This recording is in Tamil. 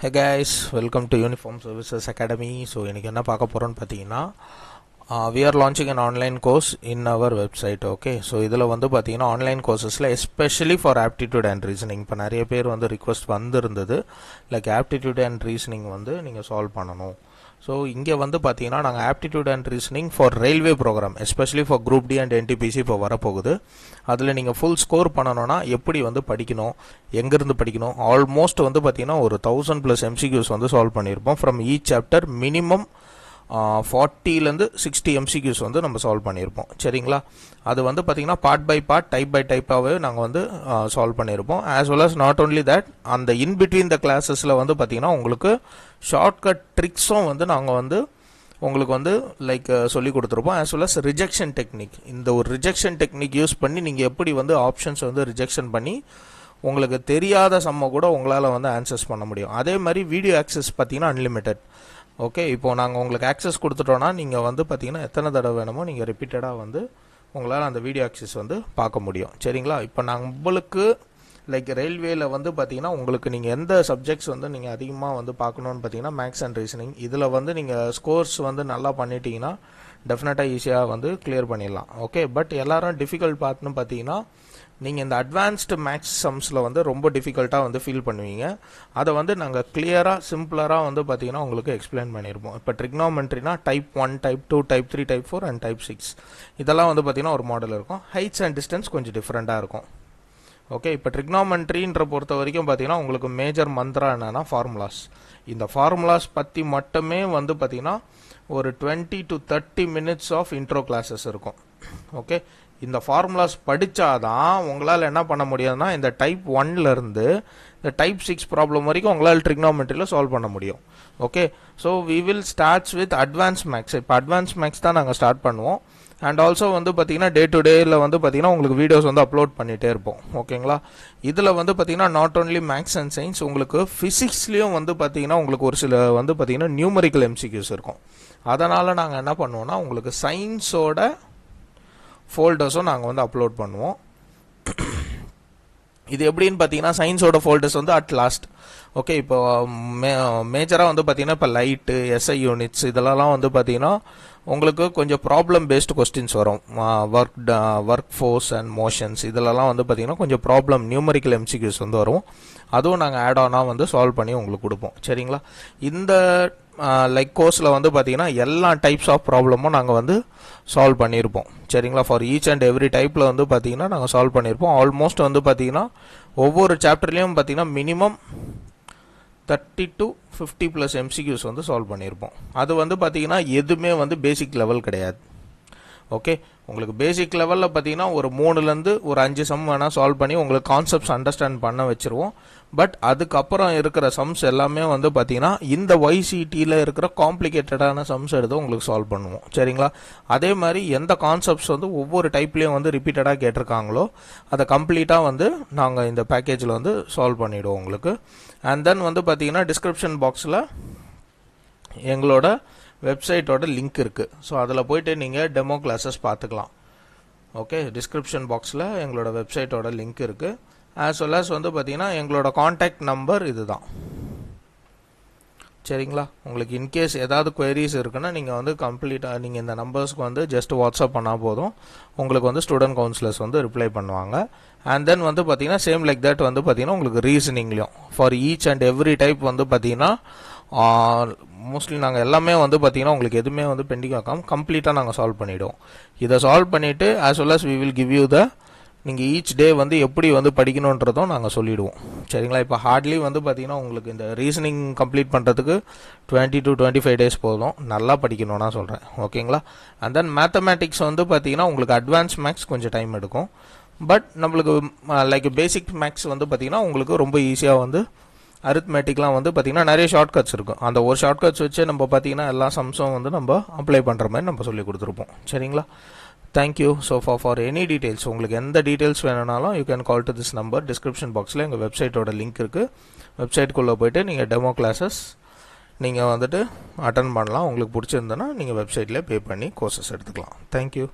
Hey guys, welcome to Uniform Services Academy. So இன்னைக்கு என்ன பார்க்க போறோம்னு பார்த்தீங்கன்னா we are launching an online course in our website. Okay, so இதில் வந்து பார்த்தீங்கன்னா online கோர்சஸில் especially for aptitude and reasoning இப்போ நிறைய பேர் வந்து ரிக்வெஸ்ட் வந்திருந்தது லைக் aptitude and reasoning வந்து நீங்கள் சால்வ் பண்ணணும். ஸோ இங்கே வந்து பார்த்தீங்கன்னா நாங்கள் aptitude and reasoning for railway program especially for group D and NTPC இப்போ வரப்போகுது. அதில் நீங்கள் ஃபுல் ஸ்கோர் பண்ணணும்னா எப்படி வந்து படிக்கணும், எங்கேருந்து படிக்கணும், ஆல்மோஸ்ட் வந்து பார்த்தீங்கன்னா ஒரு 1000+ எம்சிக்யூஸ் வந்து சால்வ் பண்ணியிருப்போம். ஃப்ரம் ஈச் சாப்டர் மினிமம் 40லேருந்து 60 எம்சிக்யூஸ் வந்து நம்ம சால்வ் பண்ணியிருப்போம். சரிங்களா, அது வந்து பார்த்தீங்கன்னா part by part type by டைப்பாகவே நாங்கள் வந்து சால்வ் பண்ணியிருப்போம். As well as not only that, அந்த இன்பிட்வீன் த கிளாஸஸில் வந்து பார்த்தீங்கன்னா உங்களுக்கு ஷார்ட்கட் ட்ரிக்ஸும் வந்து நாங்கள் வந்து உங்களுக்கு வந்து லைக் சொல்லி கொடுத்துருப்போம். As well as rejection technique, இந்த ஒரு ரிஜெக்ஷன் டெக்னிக் யூஸ் பண்ணி நீங்கள் எப்படி வந்து ஆப்ஷன்ஸ் வந்து ரிஜெக்ஷன் பண்ணி உங்களுக்கு தெரியாத சம்மை கூட உங்களால் வந்து ஆன்சர்ஸ் பண்ண முடியும். அதே மாதிரி வீடியோ ஆக்சஸ் பார்த்தீங்கன்னா அன்லிமிட்டெட். ஓகே, இப்போது நாங்கள் உங்களுக்கு ஆக்சஸ் கொடுத்துட்டோன்னா நீங்கள் வந்து பார்த்தீங்கன்னா எத்தனை தடவை வேணுமோ நீங்கள் ரிப்பீட்டடாக வந்து உங்களால் அந்த வீடியோ ஆக்சஸ் வந்து பார்க்க முடியும். சரிங்களா, இப்போ நாங்கள் உங்களுக்கு லைக் ரயில்வேல வந்து பார்த்தீங்கன்னா உங்களுக்கு நீங்கள் எந்த சப்ஜெக்ட்ஸ் வந்து நீங்கள் அதிகமாக வந்து பார்க்கணுன்னு பார்த்தீங்கன்னா மேக்ஸ் அண்ட் ரீசனிங். இதில் வந்து நீங்கள் ஸ்கோர்ஸ் வந்து நல்லா பண்ணிட்டீங்கன்னா டெஃபினட்டாக ஈஸியாக வந்து கிளியர் பண்ணிடலாம். ஓகே, பட் எல்லாரும் டிஃபிகல்ட் பார்ட்னு பார்த்தீங்கன்னா நீங்கள் இந்த அட்வான்ஸ்டு மேக்ஸ் சம்ஸில் வந்து ரொம்ப டிஃபிகல்ட்டாக வந்து ஃபீல் பண்ணுவீங்க. அதை வந்து நாங்கள் கிளியராக சிம்பிளராக வந்து பார்த்தீங்கன்னா உங்களுக்கு எக்ஸ்பிளைன் பண்ணியிருப்போம். இப்போ ட்ரிக்னாமெண்ட்ரினா type 1, type 2, type 3, type 4 and type 6 இதெல்லாம் வந்து பார்த்தீங்கன்னா ஒரு மாடல் இருக்கும். ஹைட்ஸ் அண்ட் டிஸ்டன்ஸ் கொஞ்சம் டிஃப்ரெண்ட்டாக இருக்கும். ஓகே, இப்போ ட்ரிக்னாமெண்ட்ரின்ற பொறுத்த வரைக்கும் பார்த்தீங்கன்னா உங்களுக்கு மேஜர் மந்த்ரா என்னென்னா ஃபார்முலாஸ். இந்த ஃபார்முலாஸ் பற்றி மட்டுமே வந்து பார்த்தீங்கன்னா ஒரு 20 to 30 minutes of intro classes இருக்கும். ஓகே, இந்த ஃபார்முலாஸ் படித்தாதான் உங்களால் என்ன பண்ண முடியும்னா இந்த டைப் 1லேருந்து இந்த டைப் 6 ப்ராப்ளம் வரைக்கும் உங்களால் ட்ரிக்னாமெண்ட்ரியில் சால்வ் பண்ண முடியும். Okay, so we will starts with advance maths. இப்போ அட்வான்ஸ் மேக்ஸ் தான் நாங்கள் ஸ்டார்ட் பண்ணுவோம். அண்ட் ஆல்சோ வந்து பார்த்தீங்கன்னா டே டு டேயில் வந்து பார்த்தீங்கன்னா உங்களுக்கு வீடியோஸ் வந்து அப்லோட் பண்ணிகிட்டே இருப்போம். ஓகேங்களா, இதில் வந்து பார்த்தீங்கன்னா not only maths and science, உங்களுக்கு ஃபிசிக்ஸ்லேயும் வந்து பார்த்தீங்கன்னா உங்களுக்கு ஒரு சில வந்து பார்த்தீங்கன்னா நியூமரிக்கல் எம்சிக்யூஸ் இருக்கும். அதனால் நாங்கள் என்ன பண்ணுவோம்னா உங்களுக்கு சயின்ஸோட ஃபோல்டர்ஸும் நாங்கள் வந்து அப்லோட் பண்ணுவோம். இது எப்படின்னு பார்த்தீங்கன்னா சயின்ஸோட ஃபோல்டர்ஸ் வந்து அட் லாஸ்ட். ஓகே, இப்போ மேஜராக வந்து பார்த்தீங்கன்னா இப்போ லைட்டு, எஸ்ஐ யூனிட்ஸ் இதெல்லாம் வந்து பார்த்தீங்கன்னா உங்களுக்கு கொஞ்சம் ப்ராப்ளம் பேஸ்டு கொஸ்டின்ஸ் வரும். ஒர்க் ஃபோர்ஸ் அண்ட் மோஷன்ஸ் இதிலலாம் வந்து பார்த்தீங்கன்னா கொஞ்சம் ப்ராப்ளம் நியூமரிக்கல் எம்சிக்யூஸ் வந்து வரும். அதுவும் நாங்கள் ஆட் ஆனாக வந்து சால்வ் பண்ணி உங்களுக்கு கொடுப்போம். சரிங்களா, இந்த லைக் கோர்ஸில் வந்து பார்த்தீங்கன்னா எல்லா டைப்ஸ் ஆஃப் ப்ராப்ளமும் நாங்கள் வந்து சால்வ் பண்ணியிருப்போம். சரிங்களா, ஃபார் ஈச் அண்ட் எவ்ரி டைப்பில் வந்து பார்த்தீங்கன்னா நாங்கள் சால்வ் பண்ணியிருப்போம். ஆல்மோஸ்ட் வந்து பார்த்தீங்கன்னா ஒவ்வொரு சாப்டர்லேயும் பார்த்தீங்கன்னா மினிமம் 30 to 50+ எம்சிக்யூஸ் வந்து சால்வ் பண்ணியிருப்போம். அது வந்து பார்த்தீங்கன்னா எதுவுமே வந்து பேசிக் லெவல் கிடையாது. ஓகே, உங்களுக்கு பேசிக் லெவலில் பார்த்தீங்கன்னா ஒரு 3லேருந்து ஒரு 5 சம் வேணால் சால்வ் பண்ணி உங்களுக்கு கான்செப்ட்ஸ் அண்டர்ஸ்டாண்ட் பண்ண வச்சுருவோம். பட் அதுக்கப்புறம் இருக்கிற சம்ஸ் எல்லாமே வந்து பார்த்தீங்கன்னா இந்த YCTயில் இருக்கிற காம்ப்ளிகேட்டடான சம்ஸ் எடுத்து உங்களுக்கு சால்வ் பண்ணுவோம். சரிங்களா, அதே மாதிரி எந்த கான்செப்ட்ஸ் வந்து ஒவ்வொரு டைப்லேயும் வந்து ரிப்பீட்டடாக கேட்டிருக்காங்களோ அதை கம்ப்ளீட்டாக வந்து நாங்கள் இந்த பேக்கேஜில் வந்து சால்வ் பண்ணிவிடுவோம் உங்களுக்கு. அண்ட் தென் வந்து பார்த்தீங்கன்னா டிஸ்கிரிப்ஷன் பாக்ஸில் எங்களோட வெப்சைட்டோட லிங்க் இருக்குது. ஸோ அதில் போய்ட்டு நீங்கள் டெமோ கிளாஸஸ் பார்த்துக்கலாம். ஓகே, டிஸ்கிரிப்ஷன் பாக்ஸில் எங்களோட வெப்சைட்டோட லிங்க் இருக்குது. ஆஸ் வெல் அஸ் வந்து பார்த்தீங்கன்னா எங்களோட காண்டாக்ட் நம்பர் இது தான். சரிங்களா, உங்களுக்கு இன்கேஸ் ஏதாவது குவரிஸ் இருக்குன்னா நீங்கள் வந்து கம்ப்ளீட்டாக நீங்கள் இந்த நம்பர்ஸ்க்கு வந்து ஜஸ்ட் வாட்ஸ்அப் பண்ணால் போதும். உங்களுக்கு வந்து ஸ்டூடெண்ட் கவுன்சிலர்ஸ் வந்து ரிப்ளை பண்ணுவாங்க. அண்ட் தென் வந்து பார்த்தீங்கன்னா சேம் லைக் தட் வந்து பார்த்தீங்கன்னா உங்களுக்கு ரீசனிங்லையும் for each and every type வந்து பார்த்தீங்கன்னா மோஸ்ட்லி நாங்கள் எல்லாமே வந்து பார்த்தீங்கன்னா உங்களுக்கு எதுவுமே வந்து பெண்டிங் ஆக்காமல் கம்ப்ளீட்டாக நாங்கள் சால்வ் பண்ணிவிடுவோம். இதை சால்வ் பண்ணிவிட்டு as well as we will give you the நீங்கள் ஈச் டே வந்து எப்படி வந்து படிக்கணுன்றதும் நாங்கள் சொல்லிவிடுவோம். சரிங்களா, இப்போ ஹார்ட்லி வந்து பார்த்தீங்கன்னா உங்களுக்கு இந்த ரீசனிங் கம்ப்ளீட் பண்ணுறதுக்கு 20 to 25 days போதும். நல்லா படிக்கணும்னா சொல்கிறேன். ஓகேங்களா, அண்ட் தென் மேத்தமேட்டிக்ஸ் வந்து பார்த்தீங்கன்னா உங்களுக்கு அட்வான்ஸ் மேக்ஸ் கொஞ்சம் டைம் எடுக்கும். பட் நம்மளுக்கு லைக் பேசிக் மேக்ஸ் வந்து பார்த்தீங்கன்னா உங்களுக்கு ரொம்ப ஈஸியாக வந்து அரித்மேட்டிக்லாம் வந்து பார்த்தீங்கன்னா நிறைய ஷார்ட்கட்ஸ் இருக்கும். அந்த ஒரு ஷார்ட்கட்ஸ் வச்சு நம்ம பார்த்தீங்கன்னா எல்லா சம்ஸும் வந்து நம்ம அப்ளை பண்ணுற மாதிரி நம்ம சொல்லி கொடுத்துருப்போம். சரிங்களா, thank you. So for any details உங்களுக்கு எந்த டீட்டெயில்ஸ் வேணும்னாலும் you can call to this number. Description பாக்ஸில் எங்கள் வெப்சைட்டோட லிங்க் இருக்குது. வெப்சைட்டுக்குள்ளே போய்ட்டு நீங்கள் டெமோ கிளாஸஸ் நீங்கள் வந்துட்டு அட்டன் பண்ணலாம். உங்களுக்கு பிடிச்சிருந்தனா நீங்கள் வெப்சைட்லேயே பே பண்ணி கோர்சஸ் எடுத்துக்கலாம். தேங்க்யூ.